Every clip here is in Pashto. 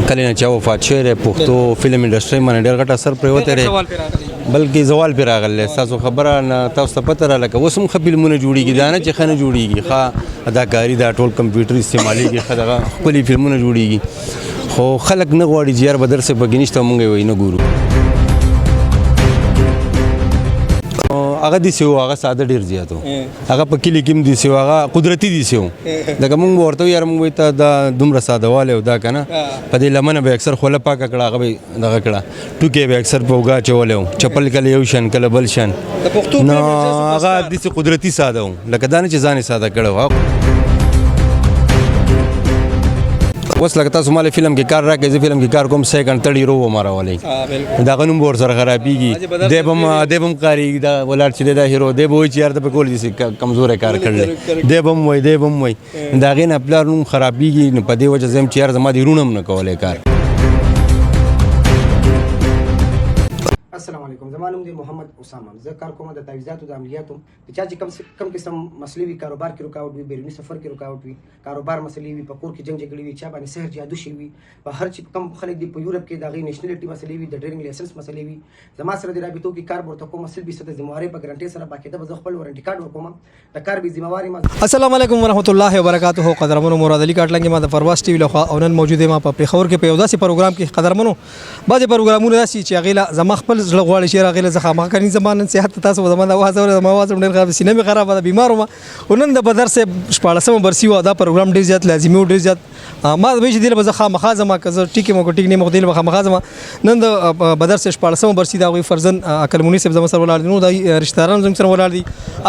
کله نه چې وفات شوی دی پښتو فلم انډسټري باندې ډېر غټ اثر پرېوتی دی بلکې زوال پرې راغلی ستاسو خبره نه تاسو ته پته راغله که اوس هم ښه فلمونه جوړېږي دا نه چې ښه نه جوړېږي ښه اداکاري دا ټول کمپیوټر استعمالېږي ښه دغه ښکلي فلمونه جوړېږي خو خلک نه غواړي چې یار بدر صاحب پکې نشته موږ یې وایي نه ګورو هغه داسې و هغه ساده ډېر زیات و هغه په کلي کې هم داسې و هغه قدرتي داسې و لکه موږ به ورته وایو یاره موږ وایو ته دا دومره ساده والی و دا که نه په دې لمنه به اکثر خوله پاکه کړه هغه به دغه کړه ټوکې به اکثر په اوږه اچولی و چپل کله یو شان کله بل شان نو هغه داسې قدرتي ساده و لکه دا نه چې ځان یې ساده کړی و اوس لکه تاسو مال فلم کې کار راکړئ زه فلم کې کار کوم سیکنډ 30 رو وماره ولی دا غنوم ور سره خرابېږي دی بم کارېږي دا ولاړ چې دا هیرو دی به وایي چې یار ته په کول دي کمزوری کار کړلی دی بم وایي د هغې نه پلار نوم خرابېږي نو په دې وجه زه یم چې یار زما د وروڼه هم نه کولی کار السلام علیکم زما نوم دی محمد اسامه زه کار کوم د تجهیزاتو د عملیاتو چې چا چې کم قسم مسلې وي کاروبار کې رکاوټ وي بیروني سفر کې رکاوټ وي کاروبار مسلې وي په کور کې جنګ جګړې وي چا باندې سحر جادو شوي وي په هر چې کم خلک دي په یورپ کې د هغې نیشنلټي مسلې وي د ډرایوینګ لایسنس مسلې وي زما سره د رابطو کې کار ورته کوم 100% ذمہواري په ګارانټي سره باقاعده به زه خپل وارنټي کارت ورکوم د کار به ذمہواري ما السلام علیکم ورحمۃ اللہ وبرکاتہ قدرمنو مراد علی کاټلنګ ما د پرواز ټي وی لخوا او نن موجود ما په پیښور کې په یو داسې پروګرام کې قدرمنو بعضې پروګرامونه داسې چې هغې زما خپل زړه غواړي چې هغې له زه کني زمان صحت تاسو زمان आवाज اور زما आवाज ډېر خراب سینې مې خراب ده بیمار وم ونن د بدر سے 14 برسی و دا پروګرام ډېر زیات لازمي او ډېر زیات ما به چې دل بزخه مخازمه کزه ټیک مو ټیک نه مخدل مخازمه نن د بدر سے 14 برسی دا وی فرزن اکلمونی صاحب زما سره ولر دي نو د رشتہران زم سره ولر دي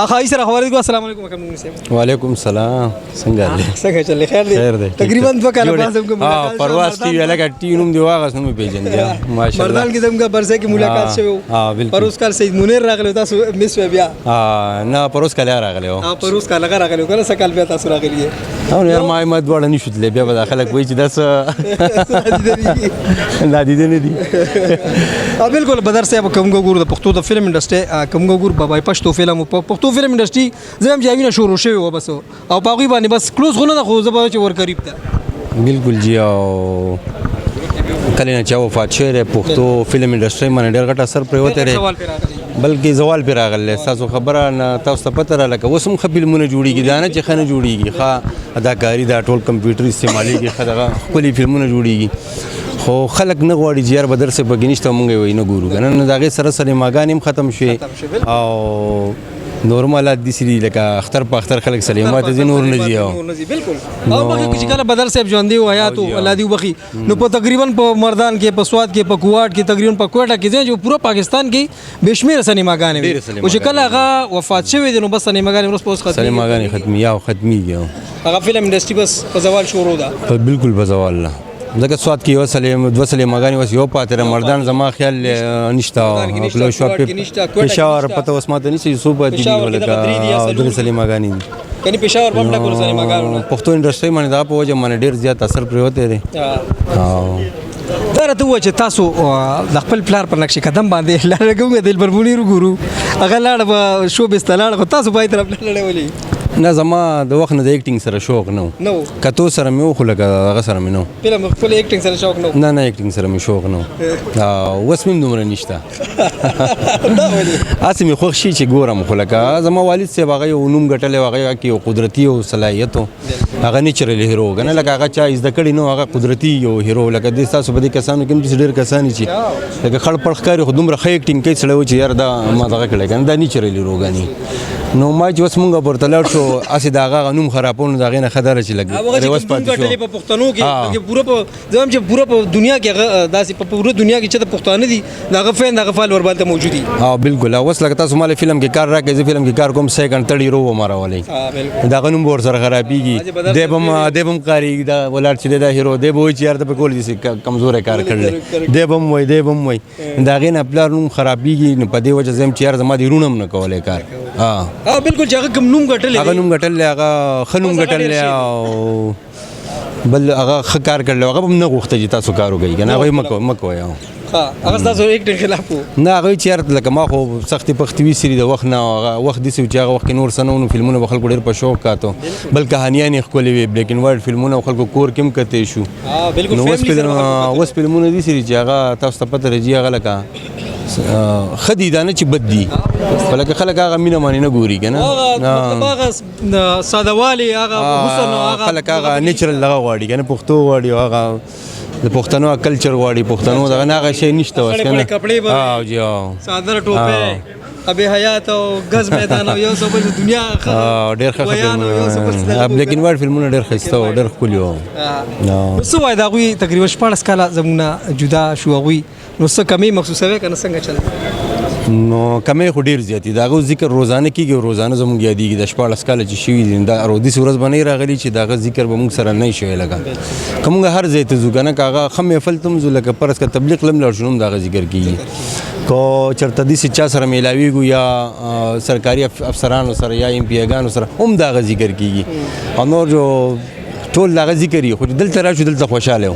اخا ای سره خبرې کو السلام علیکم اکلمونی صاحب وعلیکم السلام څنګه چلې خیر دی تقریبا 2 کال بعد زم کو پرواز ټي وی لګا ټي نوم دی واغس نوم پیژن دی ماشاءالله مردان کې زمګه برسه کې ملاقات شوی پر اوس کال سید منیر راغلی تاسو مس بیا نه پروس کله راغلی او پروس کله راغلی کنه سکال بیا تاسو راغلی او یار ما دوړ نه شوتلې بیا به خلک وایي چې داس نه دي نه دي بالکل بدر صاحب کوم ګور د پښتو د فلم انډسټري کوم ګور بابای پښتو فلم پښتو فلم انډسټري زم جاوینه شروع شوی و بس او پاغي باندې بس کلوز غونه د خو زبا چې ور قریب ته بالکل جی او کله نه چې وفات شوی دی پښتو فلم انډسټري باندې ډېر غټ اثر پرېوتی دی بلکې زوال پرې راغلی ستاسو خبره نه تاسو ته پته راغله که اوس هم ښه فلمونه جوړېږي دا نه چې ښه نه جوړېږي ښه اداکاري دا ټول کمپیوټر استعمالېږي ښه دغه ښکلي فلمونه جوړېږي خو خلک نه غواړي چې یار بدر صاحب پکې نشته موږ یې وایي نه ګورو که نه نو د هغې سره سلیماګانې هم ختم شوې او نورم حالات داسې دي لکه اختر په اختر خلک سلیما ته ځي نور نه ځي بالکل او باقي چې کله بدر صاحب ژوندي و حیات الله دې وبخي نو په تقریبا په مردان کې په سواد کې په کوواټ کې تقریبا په کوټه کې چې پوره پاکستان کې بشمیر سینماګانې وي او چې کله هغه وفات شوی دی نو بس سینماګانې ورس پوس ختمي سینماګانې ختمېږي هغه فلم انډسټري بس په زوال شروع ده بالکل په زوال نه ځکه سواد کې دوه سلیماګانې اوس یو پاتې ده مردان زما خیال نشته پېښور پته اوس ماته نشي څو پاتې دي ولکه درې سلیماګانې دي کني پېښور په ډکو سلیماګانو پښتو انډسټري باندې دا په وجه باندې ډېر زیات اثر پرېوتی دی دا راته ووایه چې تاسو د خپل پلار پر نقش قدم باندې لاړه کوم دلبر منیر وګورو هغه لاړه به شو بسته لاړه خو تاسو باید طرف لاړه ولې نه زما د وخت نه د ایکټینګ سره شوق نه و کتو سره مې و خو لکه هغه سره مې نه و فلم خپل ایکټینګ سره شوق نه نه ایکټینګ سره مې شوق نه و اوس مې دومره نشته هسې مې خوښ شي چې ګورم خو لکه زما والد صاحب هغه یو نوم ګټلی و هغه کې یو قدرتي او صلاحیت و هغه نیچرل هیرو که نه لکه هغه چا زده کړي نه هغه قدرتي یو هیرو لکه دې ستاسو په دې کسانو کې هم داسې ډېر کسان چې لکه خړ پړ ښکاري خو دومره ښه ایکټینګ کوي سړی و چې یار دا ما دغه کړی که نه دا نیچرل هیروګانې نو ما چې اوس مونږ ورته لاړ شو هسې د هغه نوم خرابول نو د هغې نه ښه داره چې لږ رواج پاتې شو په پښتنو کې پوره په زه هم چې پوره په دنیا کې هغه داسې په پوره دنیا کې چې د پښتانه دي د هغه فین د هغه فال ورباندې موجود دي بالکل اوس لکه تاسو مال فلم کې کار راکړئ زه فلم کې کار کوم سیکنډ 30 رو وماره ولی د هغه نوم به ورسره خرابېږي دی به هم کارېږي دا ولاړ چې دی دا هیرو دی به وایي چې یار ته په کول داسې کمزوری کار کړلی دی به هم وایي د هغې نه پلار نوم خرابېږي نو په دې وجه زه یم چې یار زما د وروڼه هم نه کولی کار بالکل چې هغه کوم نوم ګټلی هغه نوم ګټلی هغه ښه نوم ګټلی او بل هغه ښه کار کړل هغه هم نه غوښته چې تاسو کار وکړئ که نه هغه یې مه کوئ ها هغه ستاسو ایکټ خلاف وو نه هغه چېرته لکه ما خو سختې پختې ویسري د وخت نه هغه وخت داسې و چې هغه وخت کې نور څه نه و نو فلمونه به خلکو ډېر په شوق کاتو بل کهانیانې ښکلې وې بلیک اینډ وایټ فلمونه او خلکو کور کې هم کتی شو نو اوس فلمونه داسې دي چې هغه تاسو ته پته راځي هغه لکه ښه دي دا نه چې بد دي خو لکه خلک هغه مینه باندې نه ګوري که نه هغه سادهوالي هغه حسن هغه خلک هغه نیچرل دغه غواړي که نه پښتو غواړي او هغه د پښتنو کلچر غواړي پښتنو دغه نه هغه شی نشته اوس که نه کپړې به جی صادره ټوپۍ ابي حیات او غز میدان او یو څه بل دنیا ډېر ښه فلمونه بلیک اینډ وایټ فلمونه ډېر ښایسته وو ډېر ښکلي وو څه وایي د هغوی تقریبا 14 کاله زموږ نه جدا شو هغوی نو څه کمی محسوسوي که نه څنګه چل نو کمی خو ډېر زیات دي د هغه ذکر روزانه کېږي او روزانه زموږ یادېږي د 14 کاله چې شوي دي دا داسې ورځ به نه راغلي چې د هغه ذکر به موږ سره نه شوی لکه که موږ هر ځای ته ځو که نه که هغه ښه محفل ته هم ځو لکه فرض که تبلیغ له هم لاړ شو نو هم د هغه ذکر کېږي که چېرته داسې چا سره میلاویږو یا سرکاري افسرانو سره یا ایم پي اګانو سره هم د هغه ذکر کېږي او نور جو ټول هغه ذکر یې خو دلته راشو دلته خوشحاله یم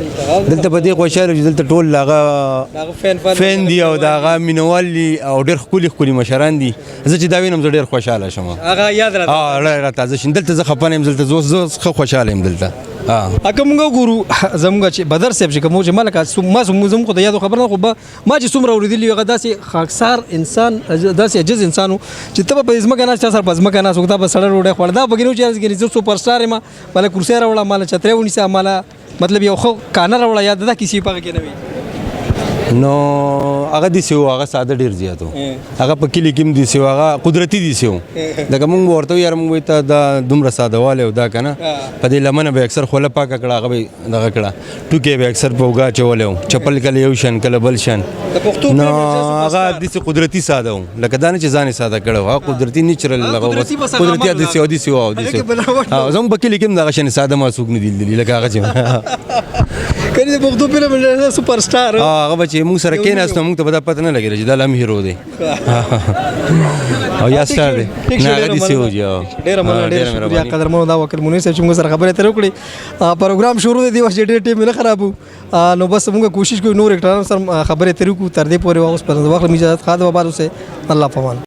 دلته په دې خوشحاله چې دلته ټول هغه فین دي او د هغه مینوال دي او ډېر ښکلي ښکلي مشران دي زه چې دا وینم زه ډېر خوشحاله شم هغه یاد راتازه شي دلته زه خفه نه یم دلته زه ښه خوشحاله یم دلته اګه موږ ګورو زموږ چې بدر صاحب چې کوم چې ملک زموږ خو د یادو خبر نه خو ما چې څومره اورېدلي هغه داسې خاکسار انسان داسې عجز انسان و چې ته به په ځمکه ناست چا سره په ځمکه ناست تا به سړی ډوډۍ خوړه دا پکې نه و چې زه سوپر سټار یم ماله کرسۍ راوړه ماله چترۍ ونیسه ماله مطلب یو ښه کانه راوړه یا دا کیسې په هغه کې نه وي نو هغه داسې و هغه ساده ډېر زیات و هغه په کلي کې هم داسې و هغه قدرتي داسې و لکه موږ به ورته یاره موږ به ته دا دومره سادهوالی او دا که نه په دې لمنه به اکثر خوله پاکه کړه هغه به دغه کړه ټوکې به اکثر په اوږه اچولی و چپل کله یو شان کله بل شان نو هغه داسې قدرتي ساده و لکه دا نه چې ځان یې ساده کړی و هغه قدرتي نیچرل هغه قدرتي داسې و داسې و زموږ په کلي کې هم دغه شانې ساده ما څوک نه دي لیدلي لکه هغه چې کني د پښتو فلم سوپر سټار هغه به چې موږ سره کېناستو موږ ته به دا پته نه لګېده چې دا لا هم هیرو دی او یا سټار دی نه هغه داسې و ډېره مننه ډېره شکریه قدرمنو دا وکیل منیر صاحب چې موږ سره خبرې اترې وکړې پروګرام شروع دی چې ډېر ټیم نه خراب وو نو بس موږ کوشش کوو نور اکټرانو سره خبرې اترې وکړو تر دې پورې اوس په وخت مې اجازه خاطر بعد اوسه الله پامان